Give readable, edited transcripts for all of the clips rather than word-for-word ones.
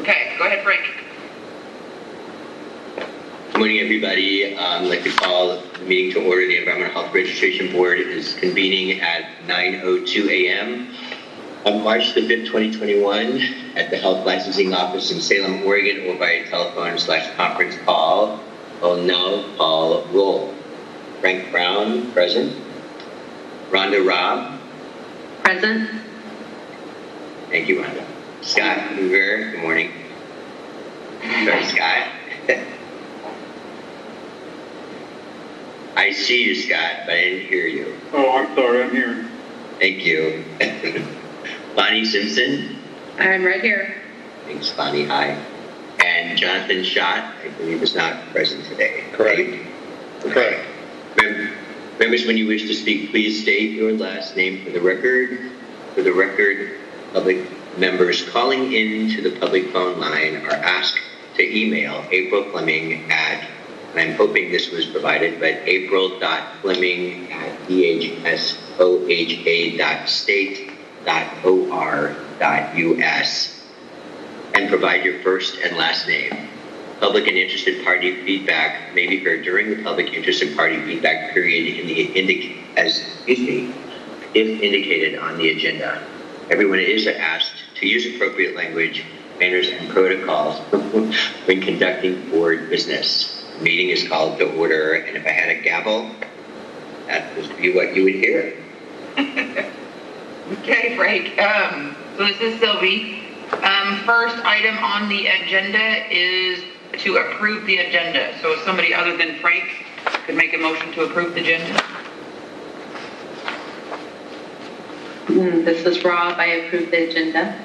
Okay, go ahead, Frank. Good morning, everybody. I'd like to call the meeting to order. The Environmental Health Registration Board is convening at 9:02 a.m. on March the 5th, 2021 at the Health Licensing Office in Salem, Oregon, or by telephone/conference call. I'll now call roll. Frank Brown, present. Rhonda Robb. Present. Thank you, Rhonda. Scott Hoover, good morning. Sorry, Scott. I see you, Scott, but I didn't hear you. Oh, I'm sorry, I'm here. Thank you. Bonnie Simpson. I'm right here. Thanks, Bonnie. Hi. And Jonathan Schott, I believe, is not present today. Correct. Correct. Members, when you wish to speak, please state your last name for the record. For the record, public members calling in to the public phone line are asked to email April Fleming at, and I'm hoping this was provided, but april.fleming@ehsa.state.or.us, and provide your first and last name. Public and interested party feedback may be heard during the public interested party feedback period if indicated on the agenda. Everyone is asked to use appropriate language, manners, and protocols when conducting board business. The meeting is called to order, and if I had a gavel, that would be what you would hear. Okay, Frank. So this is Sylvie. First item on the agenda is to approve the agenda. So if somebody other than Frank could make a motion to approve the agenda. This is Rob. I approve the agenda.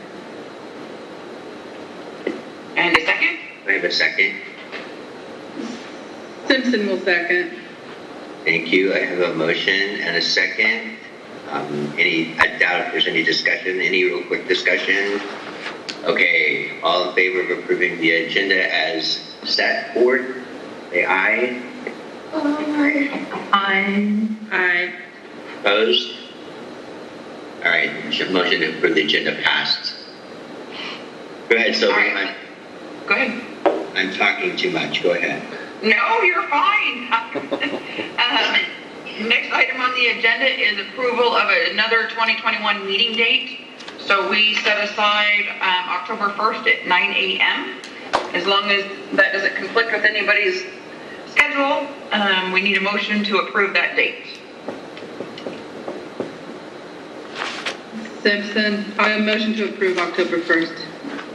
And a second? I have a second. Simpson will second. Thank you. I have a motion and a second. I doubt if there's any discussion. Any real quick discussion? Okay. All in favor of approving the agenda as set forth? Say aye. Aye. Opposed? All right. Motion to approve the agenda passed. Go ahead, Sylvie. All right. Go ahead. I'm talking too much. Go ahead. No, you're fine. Next item on the agenda is approval of another 2021 meeting date. So we set aside October 1st at 9 a.m. As long as that doesn't conflict with anybody's schedule, we need a motion to approve that date. Simpson, I motion to approve October 1st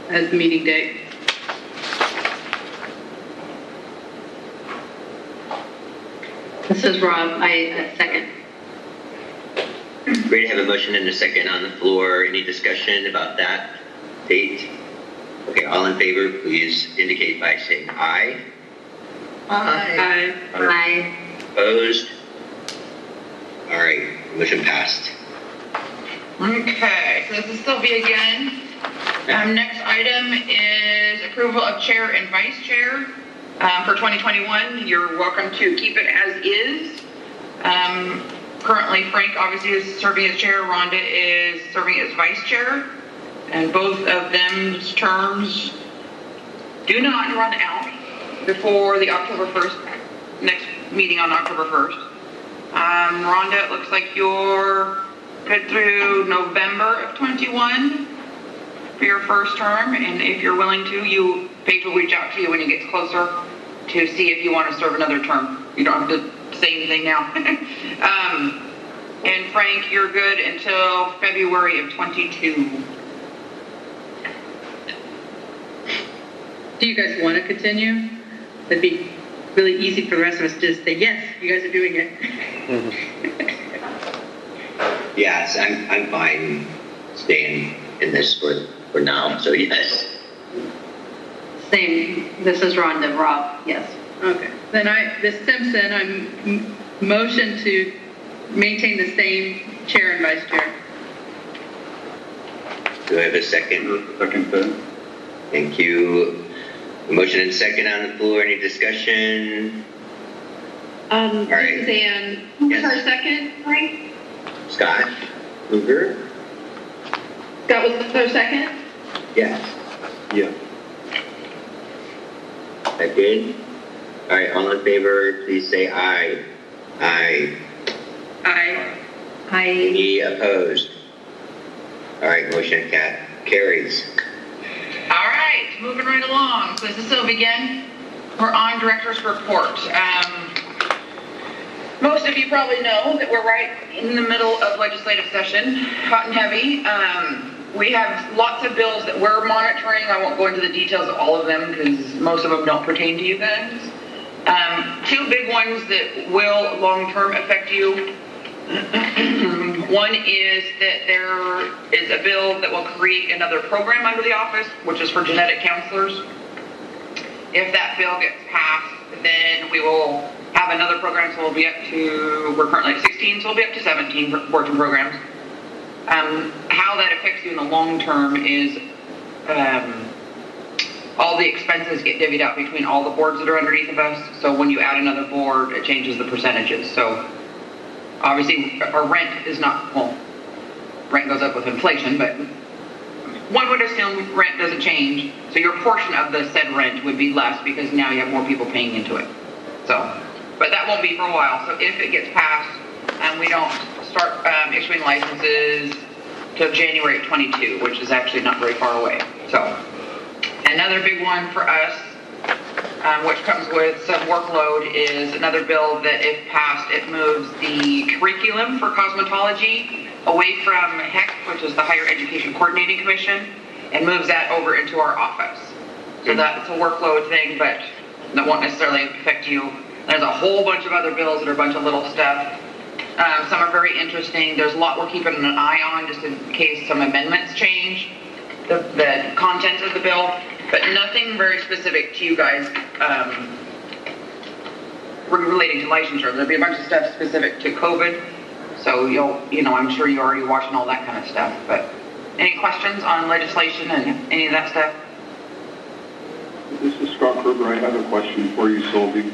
as the meeting date. This is Rob. I second. Great to have a motion and a second on the floor. Any discussion about that date? Okay, all in favor, please indicate by saying aye. Aye. Aye. Opposed? All right, motion passed. Okay, so this is Sylvia again. Next item is approval of chair and vice chair for 2021. You're welcome to keep it as is. Currently, Frank obviously is serving as chair. Rhonda is serving as vice chair. And both of them's terms do not run out before the October 1st, next meeting on October 1st. Rhonda, it looks like you're good through November of 21 for your first term. And if you're willing to, Paige will reach out to you when it gets closer to see if you want to serve another term. You don't have to say anything now. And Frank, you're good until February of 22. Do you guys want to continue? That'd be really easy for the rest of us to just say, yes, you guys are doing it. Yes, I'm fine staying in this for now, so yes. Same. This is Rhonda. Rob. Yes. Okay. Then this Simpson, I'm motion to maintain the same chair and vice chair. Do I have a second? Second, then. Thank you. Motion and second on the floor. Any discussion? All right. This is Ann. Who was our second, Frank? Scott Luger? Scott was our second? Yes. Yeah. That good? All right, all in favor, please say aye. Aye. Aye. Any opposed? All right, motion carries. All right, moving right along. So this is Sylvie again. We're on director's report. Most of you probably know that we're right in the middle of legislative session, hot and heavy. We have lots of bills that we're monitoring. I won't go into the details of all of them because most of them don't pertain to you guys. Two big ones that will long-term affect you. One is that there is a bill that will create another program under the office, which is for genetic counselors. If that bill gets passed, then we will have another program, so we'll be up to, we're currently at 16, so we'll be up to 17 working programs. How that affects you in the long term is all the expenses get divvied out between all the boards that are underneath of us, so when you add another board, it changes the percentages. So obviously, our rent is not, well, rent goes up with inflation, but one would assume rent doesn't change, so your portion of the said rent would be less because now you have more people paying into it. So, but that won't be for a while. So if it gets passed and we don't start issuing licenses till January of 22, which is actually not very far away. So another big one for us, which comes with some workload, is another bill that if passed, it moves the curriculum for cosmetology away from HEC, which is the Higher Education Coordinating Commission, and moves that over into our office. So that's a workload thing, but that won't necessarily affect you. There's a whole bunch of other bills that are a bunch of little stuff. Some are very interesting. There's a lot we're keeping an eye on just in case some amendments change the content of the bill, but nothing very specific to you guys relating to licensure. There'll be a bunch of stuff specific to COVID, so I'm sure you're already watching all that kind of stuff. But any questions on legislation and any of that stuff? This is Scott Kruger. I have a question for you, Sylvie.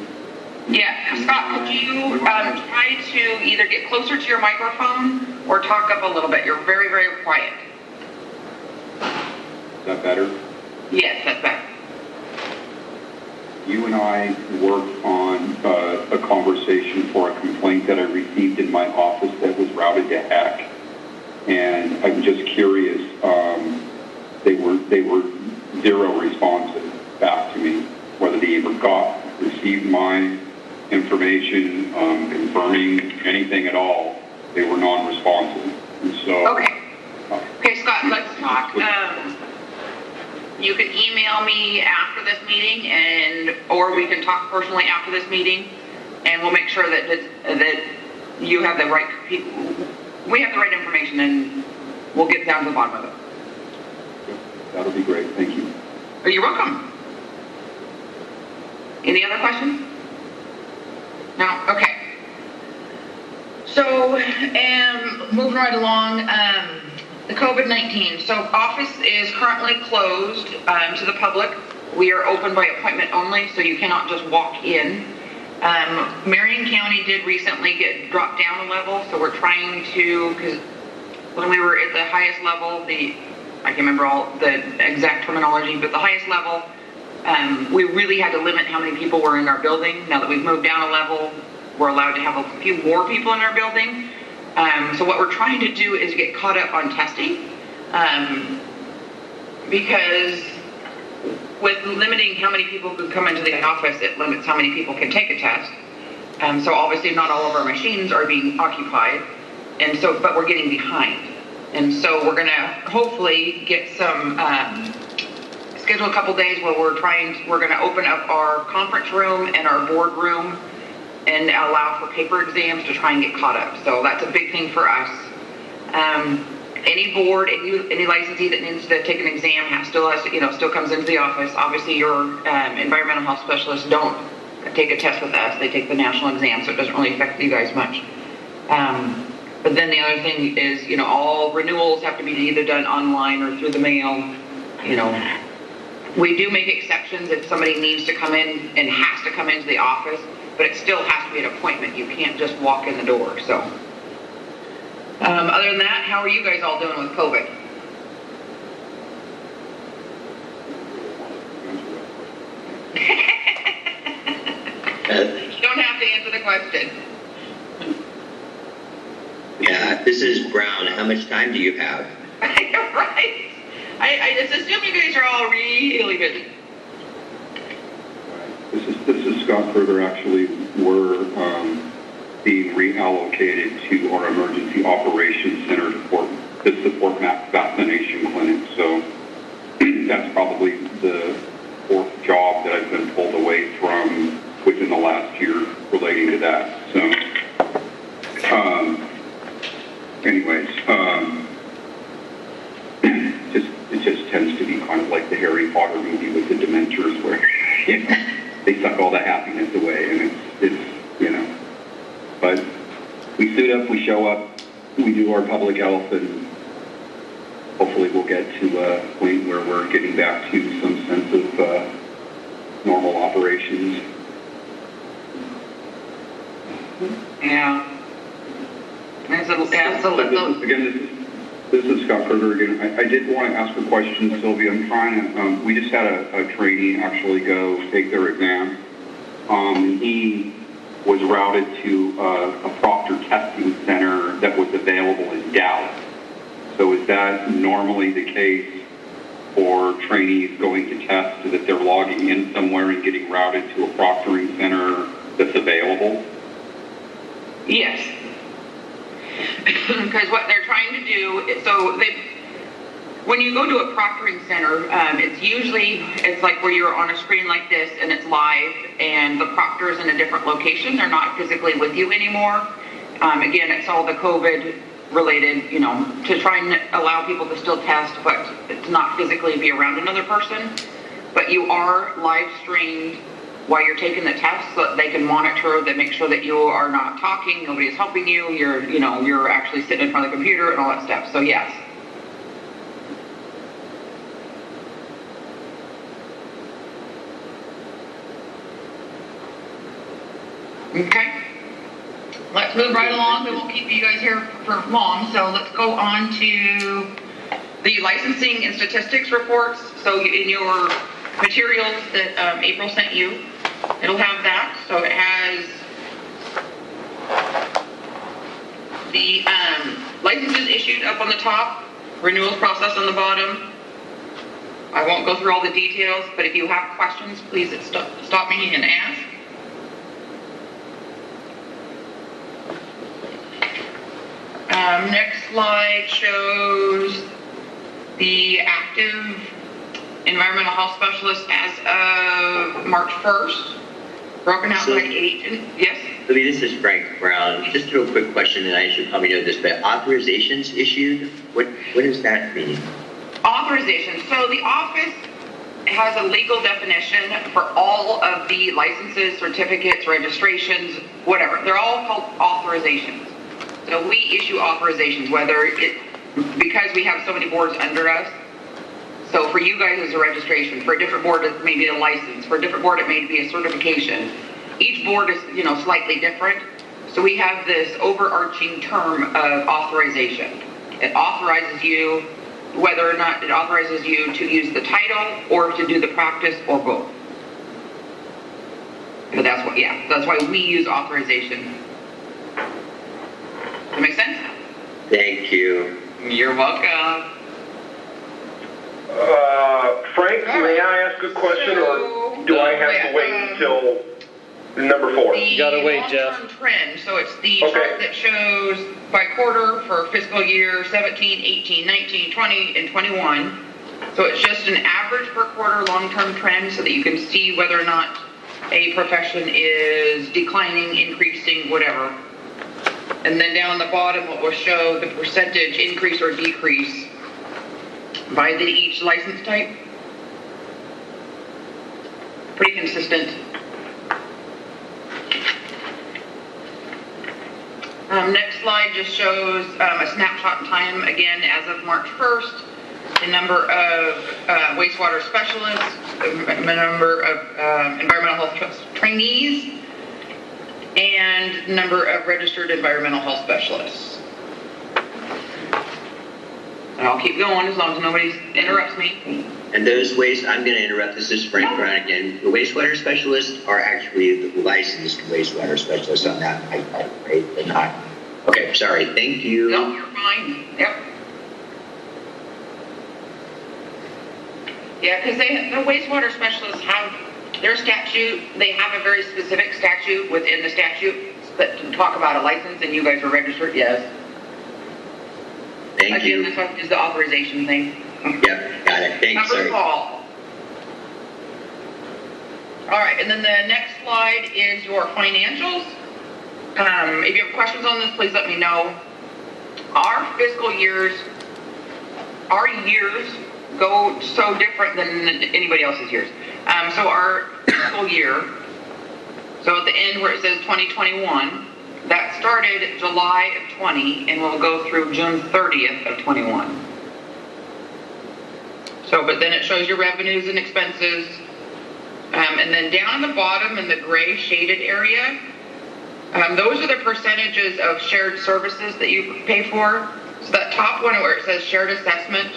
Yeah, Scott, could you try to either get closer to your microphone or talk up a little bit? You're very, very quiet. Is that better? Yes, that's better. You and I worked on a conversation for a complaint that I received in my office that was routed to HEC, and I'm just curious. They were zero responses back to me, whether they ever received my information, confirming anything at all. They were non-responsive. And so. Okay, Scott, let's talk. You can email me after this meeting, or we can talk personally after this meeting, and we'll make sure that you have the right people. We have the right information, and we'll get down to the bottom of it. That'll be great. Thank you. Oh, you're welcome. Any other questions? No? Okay. So, moving right along, the COVID-19. So, office is currently closed to the public. We are open by appointment only, so you cannot just walk in. Marion County did recently get dropped down a level, so we're trying to, because when we were at the highest level, I can't remember all the exact terminology, but the highest level, we really had to limit how many people were in our building. Now that we've moved down a level, we're allowed to have a few more people in our building. So what we're trying to do is get caught up on testing, because with limiting how many people can come into the office, it limits how many people can take a test. So obviously not all of our machines are being occupied, and so, but we're getting behind. And so we're gonna hopefully get some, schedule a couple days where we're gonna open up our conference room and our board room and allow for paper exams to try and get caught up. So that's a big thing for us. Any board, any licensee that needs to take an exam still comes into the office. Obviously your environmental health specialists don't take a test with us. They take the national exam, so it doesn't really affect you guys much. But then the other thing is, all renewals have to be either done online or through the mail. We do make exceptions if somebody needs to come in and has to come into the office, but it still has to be an appointment. You can't just walk in the door. So, other than that, how are you guys all doing with COVID? question. Yeah, this is Brown. How much time do you have? Right. I just assume you guys are all really busy. This is Scott Kruger. Actually, we're being reallocated to our emergency operations center to support vaccination clinics. So that's probably the fourth job that I've been pulled away from within the last year relating to that. So, anyways, it just tends to be kind of like the Harry Potter movie with the Dementors, where they suck all the happiness away, and it's But we suit up, we show up, we do our public health, and hopefully we'll get to a point where we're getting back to some sense of normal operations. Yeah. Again, this is Scott Kruger again. I did want to ask a question, Sylvia. I'm trying to, we just had a trainee actually go take their exam. He was routed to a Proctor testing center that was available in Dallas. So is that normally the case for trainees going to test, so that they're logging in somewhere and getting routed to a proctoring center that's available? Yes. Because what they're trying to do is, when you go to a proctoring center, it's like where you're on a screen like this and it's live, and the proctor is in a different location. They're not physically with you anymore. Again, it's all the COVID related, to try and allow people to still test, but to not physically be around another person. But you are live streamed while you're taking the test, so that they can monitor, they make sure that you are not talking, nobody's helping you, you're actually sitting in front of the computer and all that stuff. So yes. Okay. Let's move right along. We won't keep you guys here for long. So let's go on to the licensing and statistics reports. So in your materials that April sent you, it'll have that. So it has the licenses issued up on the top, renewals process on the bottom. I won't go through all the details, but if you have questions, please stop me and ask. Next slide shows the active environmental health specialists as of March 1st, broken out by agent. Yes? This is Frank Brown. Just a real quick question, and I should probably know this, but authorizations issued, what does that mean? Authorization. So the office has a legal definition for all of the licenses, certificates, registrations, whatever. They're all called authorizations. So we issue authorizations, because we have so many boards under us. So for you guys, it's a registration. For a different board, it may be a license. For a different board, it may be a certification. Each board is, slightly different. So we have this overarching term of authorization. It authorizes you, whether or not it authorizes you to use the title or to do the practice or both. But that's why we use authorization. Does that make sense? Thank you. You're welcome. Frank, may I ask a question, or do I have to wait until number 4? You gotta wait, Jeff. Long-term trend. So it's the chart that shows by quarter for fiscal year 17, 18, 19, 20, and 21. So it's just an average per quarter long-term trend, so that you can see whether or not a profession is declining, increasing, whatever. And then down the bottom, it will show the percentage increase or decrease by each license type. Pretty consistent. Next slide just shows a snapshot in time, again, as of March 1st, the number of wastewater specialists, the number of environmental health trainees, and number of registered environmental health specialists. And I'll keep going as long as nobody interrupts me. And those I'm going to interrupt, this is Frank Brown again. The wastewater specialists are actually the licensed wastewater specialists on that. They're not. Okay, sorry, thank you. No, you're fine. Yep. Yeah, because the wastewater specialists have their statute, they have a very specific statute within the statute that can talk about a license, and you guys are registered, yes. Thank you. Again, this is the authorization thing. Yep, got it. Thanks, Number sorry. Paul. All right, and then the next slide is your financials. If you have questions on this, please let me know. Our fiscal years, our years go so different than anybody else's years. So our fiscal year, so at the end where it says 2021, that started July of 20 and will go through June 30th of 21. So, but then it shows your revenues and expenses. And then down at the bottom in the gray shaded area, those are the percentages of shared services that you pay for. So that top one where it says shared assessment,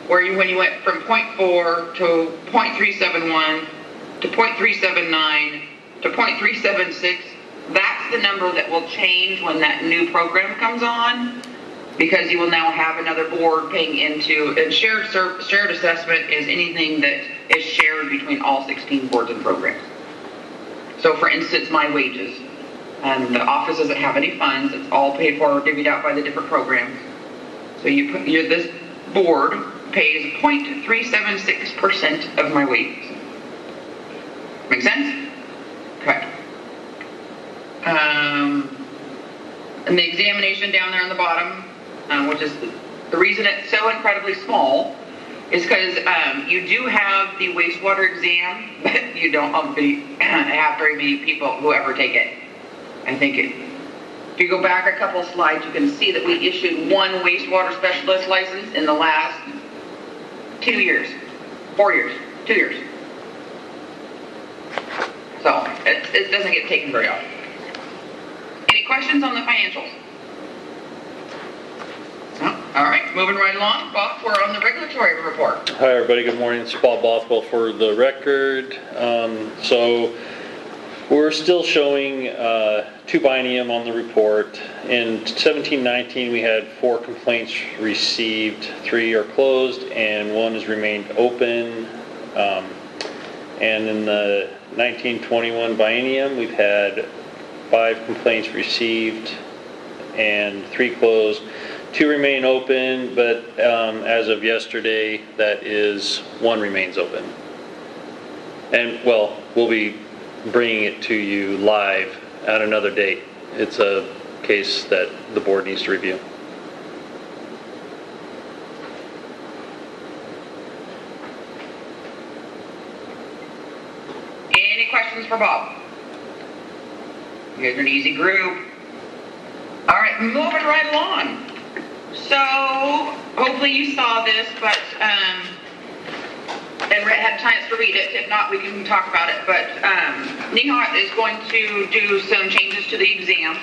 where when you went from 0.4 to 0.371 to 0.379 to 0.376, that's the number that will change when that new program comes on, because you will now have another board paying into, and shared assessment is anything that is shared between all 16 boards and programs. So for instance, my wages, the office doesn't have any funds, it's all paid for or divvied out by the different programs. So this board pays 0.376% of my wages. Make sense? Okay. And the examination down there on the bottom, which is the reason it's so incredibly small, is because you do have the wastewater exam, but you don't have very many people who ever take it. I think if you go back a couple of slides, you can see that we issued one wastewater specialist license in the last 2 years, 4 years, 2 years. So it doesn't get taken very often. Any questions on the financials? No? All right, moving right along. Bob, we're on the regulatory report. Hi everybody, good morning. It's Bob Bothwell for the record. So we're still showing 2 biennium on the report. In 17-19 we had 4 complaints received, 3 are closed and 1 has remained open. And in the 19-21 biennium we've had 5 complaints received and 3 closed. 2 remain open, but as of yesterday, that is 1 remains open. And well, we'll be bringing it to you live at another date. It's a case that the board needs to review. Any questions for Bob? You guys are an easy group. All right, moving right along. So hopefully you saw this, but and had a chance to read it. If not, we can talk about it. But NEHA is going to do some changes to the exam.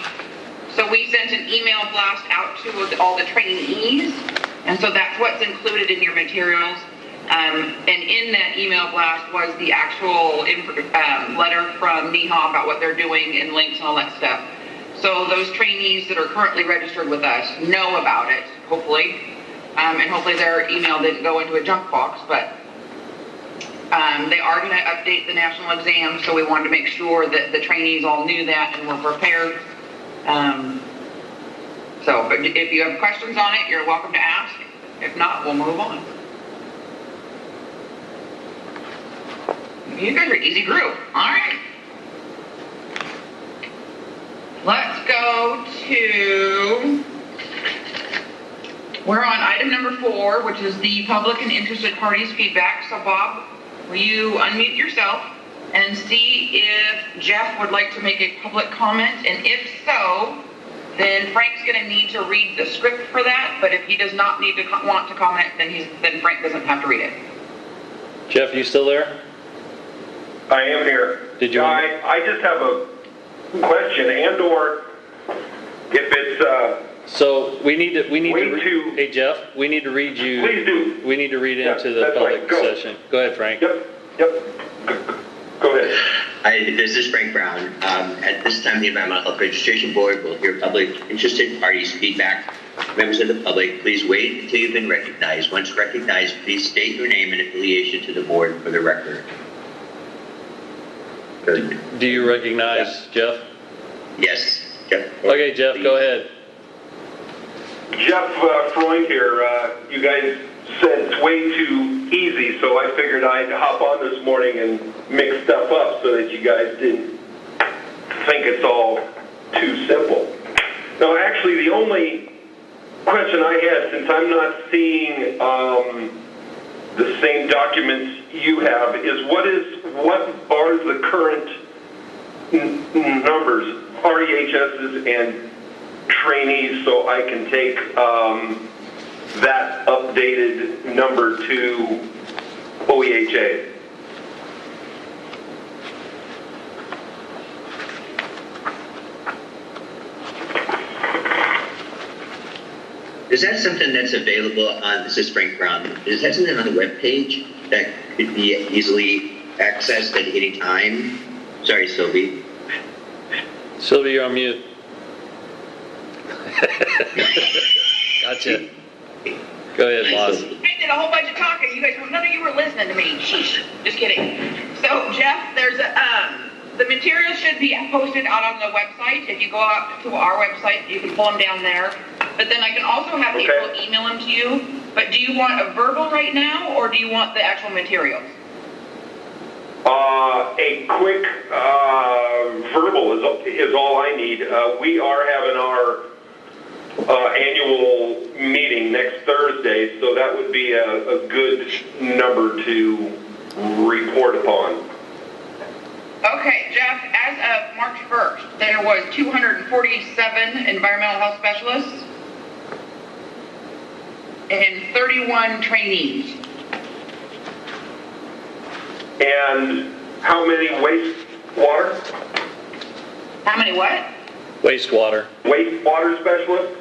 So we sent an email blast out to all the trainees, and so that's what's included in your materials. And in that email blast was the actual letter from NEHA about what they're doing and links and all that stuff. So those trainees that are currently registered with us know about it, hopefully. And hopefully their email didn't go into a junk box, but they are going to update the national exam, so we wanted to make sure that the trainees all knew that and were prepared. But if you have questions on it, you're welcome to ask. If not, we'll move on. You guys are an easy group. All right. Let's go to, we're on item number 4, which is the public and interested parties feedback. So Bob, will you unmute yourself and see if Jeff would like to make a public comment? And if so, then Frank's going to need to read the script for that. But if he does not need to want to comment, then Frank doesn't have to read it. Jeff, you still there? I am here. Did you? I just have a question, and/or if it's So we need to Way too- hey Jeff, we need to read you. Please do. We need to read Yeah, into the that's fine. public Go. session. Go ahead, Frank. Yep. Go ahead. Hi, this is Frank Brown. At this time, the Environmental Health Registration Board will hear public interested parties' feedback. Members of the public, please wait until you've been recognized. Once recognized, please state your name and affiliation to the board for the record. Good. Do you recognize Jeff? Yes, Jeff. Okay, Jeff, go ahead. Jeff Freund here. You guys said it's way too easy, so I figured I'd hop on this morning and mix stuff up so that you guys didn't think it's all too simple. No, actually, the only question I had, since I'm not seeing the same documents you have, is what are the current numbers, REHSs and trainees, so I can take that updated number to OEHA? Is that something that's available on, this is Frank Brown, is that something on the webpage that could be easily accessed at any time? Sorry, Sylvie. Sylvia, you're on mute. Gotcha. Go ahead, boss. I did a whole bunch of talking. You guys, none of you were listening to me. Sheesh. Just kidding. So, Jeff, there's the materials should be posted out on the website. If you go out to our website, you can pull them down there. But then I can also have people email them to you. But do you want a verbal right now, or do you want the actual materials? A quick verbal is all I need. We are having our annual meeting next Thursday, so that would be a good number to report upon. Okay, Jeff, as of March 1st, there was 247 environmental health specialists and 31 trainees. And how many wastewater? How many what? Wastewater. Wastewater specialists?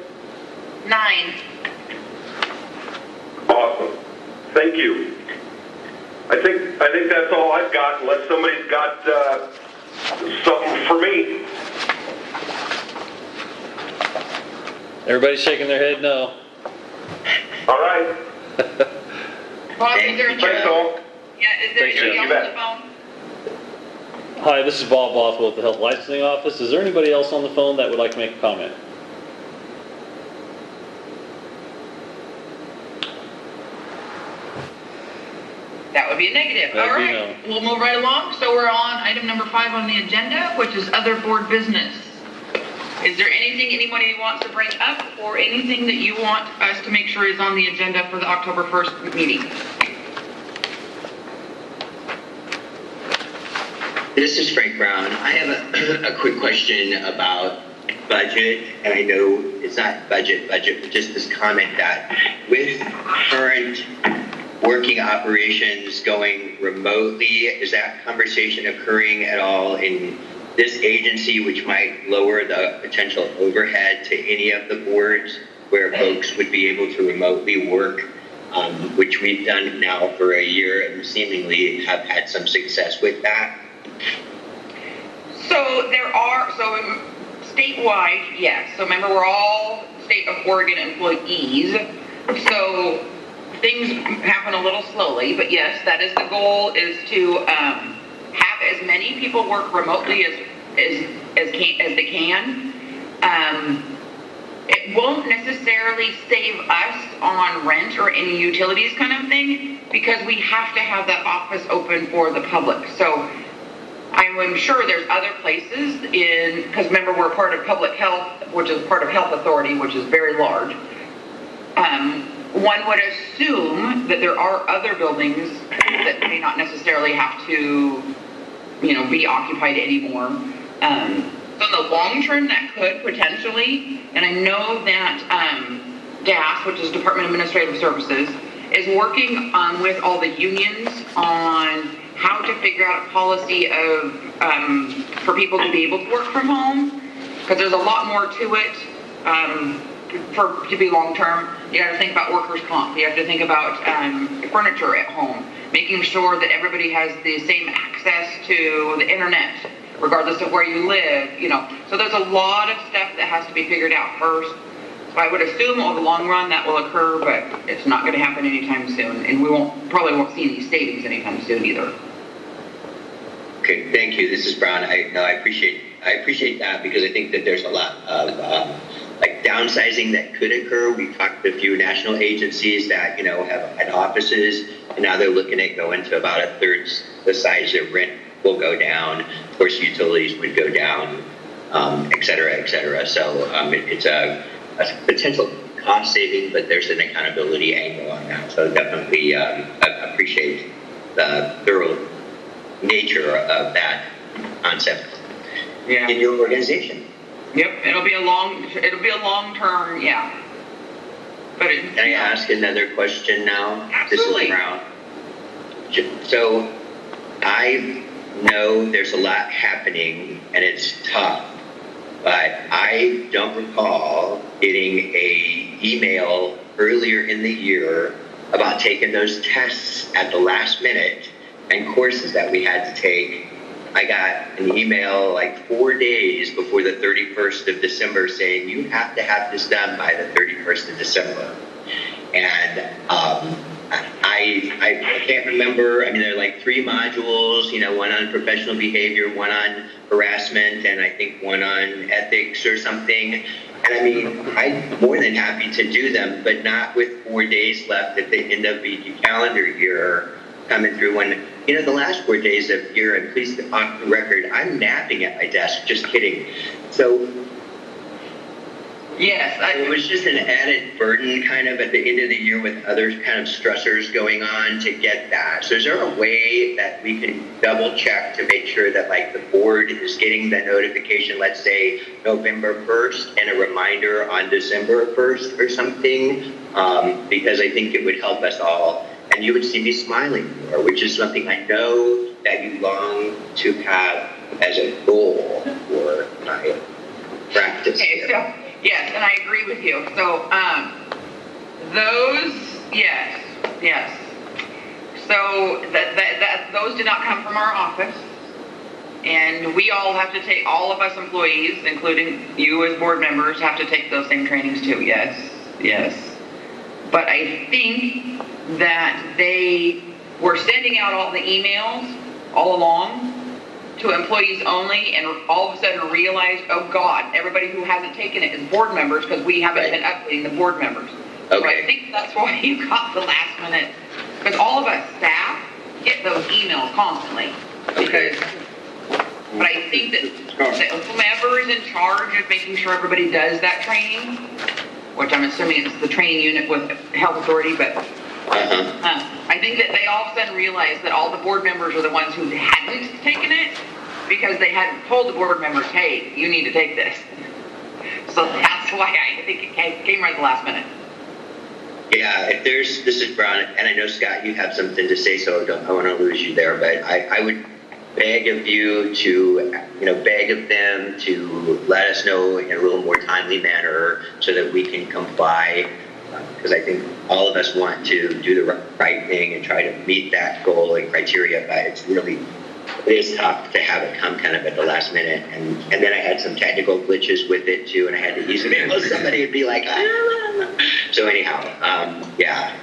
9. Awesome. Thank you. I think that's all I've got, unless somebody's got something for me. Everybody's shaking their head no. All right. Bob, is there Thanks all. Yeah, is there Thanks, anybody Jeff. else You on bet. the phone? Hi, this is Bob Bothwell with the Health Licensing Office. Is there anybody else on the phone that would like to make a comment? That would be a negative. That'd All be right, we'll move right along. So we're on item number 5 on the agenda, which is other board business. Is there anything anybody wants to bring up, or anything that you want us to make sure is on the agenda for the October 1st meeting? This is Frank Brown. I have a quick question about budget, and I know it's not budget, but just this comment that with current working operations going remotely, is that conversation occurring at all in this agency, which might lower the potential overhead to any of the boards where folks would be able to remotely work, which we've done now for a year and seemingly have had some success with that? So statewide, yes. So remember, we're all state of Oregon employees. So things happen a little slowly, but yes, that is the goal, is to have as many people work remotely as they can. It won't necessarily save us on rent or any utilities kind of thing, because we have to have that office open for the public. So I'm sure there's other places because remember, we're part of public health, which is part of health authority, which is very large. One would assume that there are other buildings that may not necessarily have to, be occupied anymore. So in the long term, that could potentially, and I know that DAS, which is Department of Administrative Services, is working with all the unions on how to figure out a policy of for people to be able to work from home, because there's a lot more to it to be long-term, you got to think about workers' comp. You have to think about furniture at home, making sure that everybody has the same access to the internet, regardless of where you live, you know. So there's a lot of stuff that has to be figured out first. So I would assume over the long run that will occur, but it's not going to happen anytime soon, and we probably won't see any savings anytime soon either. Okay, thank you. This is Brown. I appreciate that, because I think that there's a lot of like downsizing that could occur. We've talked to a few national agencies that, you know, have had offices, and now they're looking at going to about a third the size of rent will go down. Of course, utilities would go down, et cetera, et cetera. So it's a potential cost saving, but there's an accountability angle on that. So definitely appreciate the thorough nature of that concept in your organization. Yep, it'll be a long term, yeah. But Can I ask another question now? Absolutely. This is Brown. So I know there's a lot happening and it's tough, but I don't recall getting a email earlier in the year about taking those tests at the last minute and courses that we had to take. I got an email like 4 days before the 31st of December saying you have to have this done by the 31st of December. And I can't remember. I mean, there are like 3 modules, you know, one on professional behavior, one on harassment, and I think one on ethics or something. And I mean, I'm more than happy to do them, but not with 4 days left at the end of the calendar year coming through. When, you know, the last 4 days of year, and please off the record, I'm napping at my desk. Just kidding. So yes, it was just an added burden kind of at the end of the year with other kind of stressors going on to get that. So is there a way that we can double check to make sure that like the board is getting the notification, let's say November 1st, and a reminder on December 1st or something? Because I think it would help us all. And you would see me smiling more, which is something I know that you long to have as a goal for my practice. Okay, so yes, and I agree with you. So those, yes. So that those did not come from our office, and we all have to take, all of us employees, including you as board members, have to take those same trainings too. Yes. But I think that they were sending out all the emails all along to employees only, and all of a sudden realized, oh God, everybody who hasn't taken it is board members, because we haven't been updating the board members. Okay. So I think that's why you got the last minute, because all of us staff get those emails constantly. Because, but I think that whomever is in charge of making sure everybody does that training, which I'm assuming is the training unit with health authority, but I think that they all of a sudden realized that all the board members are the ones who hadn't taken it, because they hadn't told the board members, hey, you need to take this. So that's why I think it came right at the last minute. Yeah, if there's, this is Brown, and I know, Scott, you have something to say, so I want to lose you there, but I would beg of you to, beg of them to let us know in a little more timely manner so that we can comply, because I think all of us want to do the right thing and try to meet that goal and criteria, but it is tough to have it come kind of at the last minute. And then I had some technical glitches with it too, and I had to use it. Somebody would be like, So anyhow, yeah.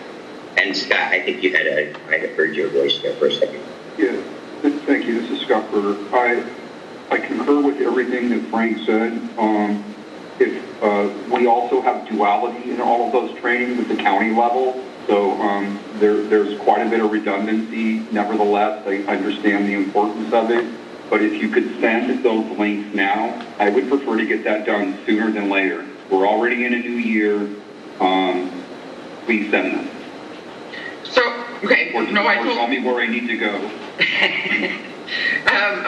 And Scott, I think you I had heard your voice there for a second. Yeah, thank you. This is Scott Berger. I concur with everything that Frank said. If we also have duality in all of those trainings at the county level, so there's quite a bit of redundancy. Nevertheless, I understand the importance of it. But if you could send those links now, I would prefer to get that done sooner than later. We're already in a new year. Please send them. So, okay, Or tell me where I need to go.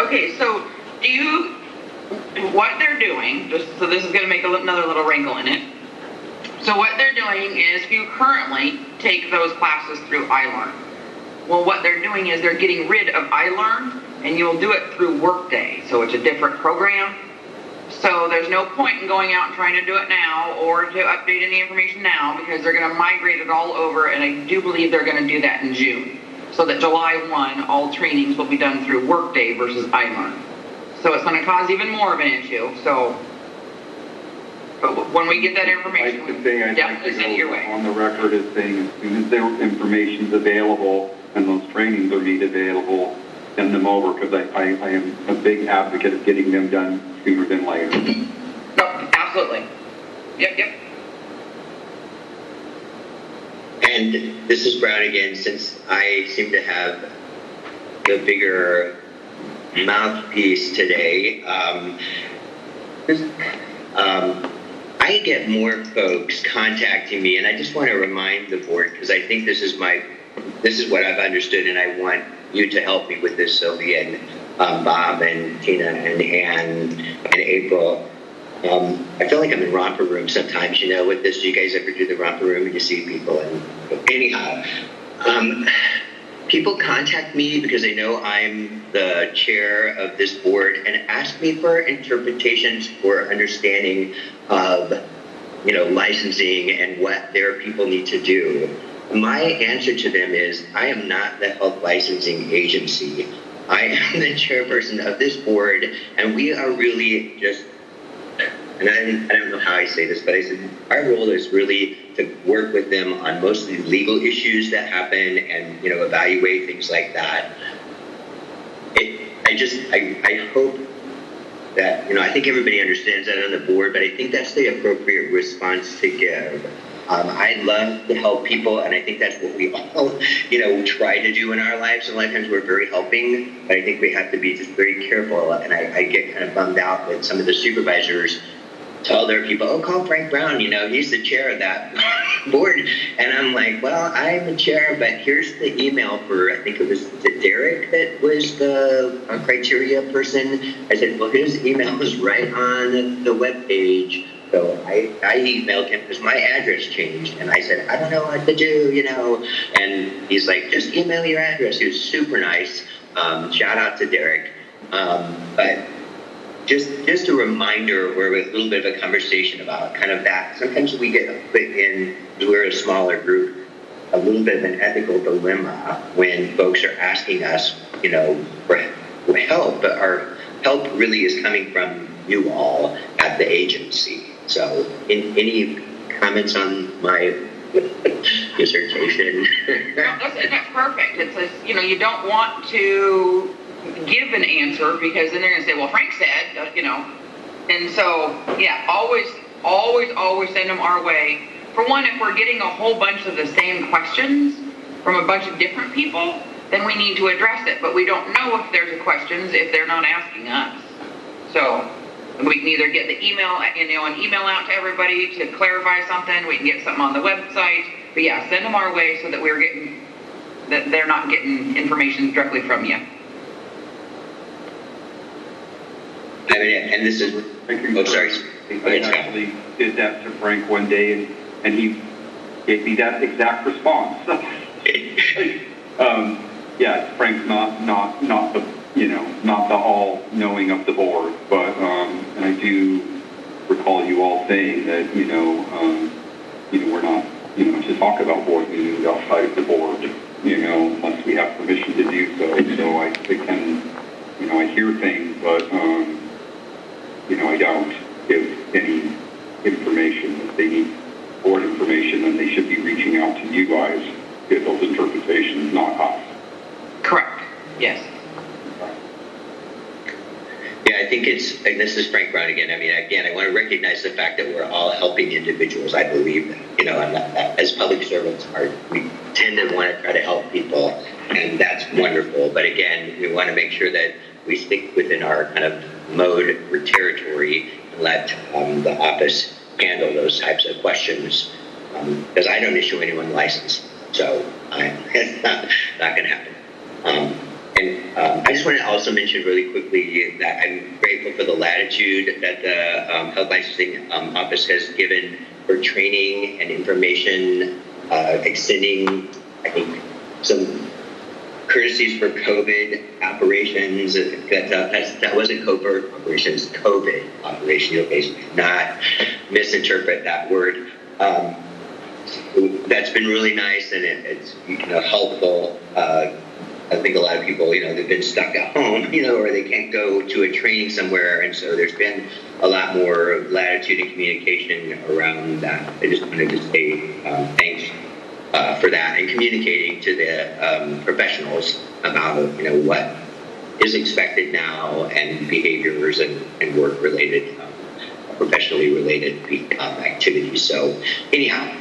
Okay, so what they're doing, so this is going to make another little wrinkle in it. So what they're doing is you currently take those classes through iLearn. Well, what they're doing is they're getting rid of iLearn, and you'll do it through Workday. So it's a different program. So there's no point in going out and trying to do it now or to update any information now because they're going to migrate it all over, and I do believe they're going to do that in June. So that July 1, all trainings will be done through Workday versus iLearn. So it's going to cause even more of an issue. So but when we get that information, I'd say I'd definitely like send it to your go way. on the record as saying as soon as their information's available and those trainings are made available, send them over, because I am a big advocate of getting them done sooner than later. No, absolutely. Yep. And this is Brown again, since I seem to have the bigger mouthpiece today. I get more folks contacting me, and I just want to remind the board, because I think this is what I've understood, and I want you to help me with this, Sylvia and Bob and Tina and Ann and April. I feel like I'm in romper room sometimes, with this. Do you guys ever do the romper room and you see people? And anyhow, people contact me because they know I'm the chair of this board and ask me for interpretations or understanding of, licensing and what their people need to do. My answer to them is, I am not the health licensing agency. I am the chairperson of this board, and we are really just, and I don't know how I say this, but I said, our role is really to work with them on mostly legal issues that happen and, evaluate things like that. I hope that, I think everybody understands that on the board, but I think that's the appropriate response to give. I love to help people, and I think that's what we all, try to do in our lives. And a lot of times we're very helping, but I think we have to be just very careful. And I get kind of bummed out that some of the supervisors tell their people, oh, call Frank Brown, he's the chair of that board. And I'm like, well, I'm the chair, but here's the email for, I think it was Derek that was the criteria person. I said, well, his email is right on the webpage. So I emailed him because my address changed. And I said, I don't know what to do, And he's like, just email your address. He was super nice. Shout out to Derek. But just a reminder, or a little bit of a conversation about kind of that. Sometimes we get put in, we're a smaller group, a little bit of an ethical dilemma when folks are asking us, for help, but our help really is coming from you all at the agency. So any comments on my dissertation? No, that's perfect. It says, you don't want to give an answer because then they're going to say, well, Frank said, And so, yeah, always send them our way. For one, if we're getting a whole bunch of the same questions from a bunch of different people, then we need to address it. But we don't know if there's questions if they're not asking us. So we can either get the email, an email out to everybody to clarify something. We can get something on the website. But yeah, send them our way so that they're not getting information directly from you. I mean, and this is, oh, sorry. I actually did that to Frank one day, and he gave me that exact response. Yeah, Frank's not the all-knowing of the board, but and I do recall you all saying that we're not to talk about board meetings outside of the board, unless we have permission to do so. So I can I hear things, but I don't give any information. If they need board information, then they should be reaching out to you guys to get those interpretations, not us. Correct. Yes. Yeah, I think and this is Frank Brown again. I mean, again, I want to recognize the fact that we're all helping individuals. I believe that, as public servants we tend to want to try to help people, and that's wonderful. But again, we want to make sure that we stick within our kind of mode or territory and let the office handle those types of questions. Because I don't issue anyone license, so it's not going to happen. I just want to also mention really quickly that I'm grateful for the latitude that the Health Licensing Office has given for training and information, extending, I think, some courtesies for COVID operations. That wasn't covert operations, COVID operation. Okay, not misinterpret that word. That's been really nice, and it's helpful. I think a lot of people, they've been stuck at home, or they can't go to a training somewhere, and so there's been a lot more latitude and communication around that. I just wanted to say thanks for that, and communicating to the professionals about what is expected now, and behaviors and work-related, professionally related activities. So anyhow,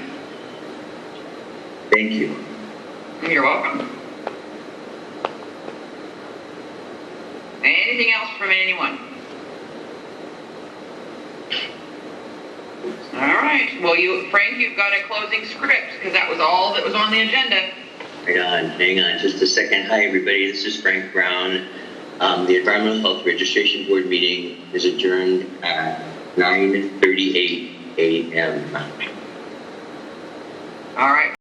thank you. You're welcome. Anything else from anyone? All right. Well, Frank, you've got a closing script because that was all that was on the agenda. Hang on just a second. Hi, everybody. This is Frank Brown. The Environmental Health Registration Board meeting is adjourned at 9:38 a.m. All right.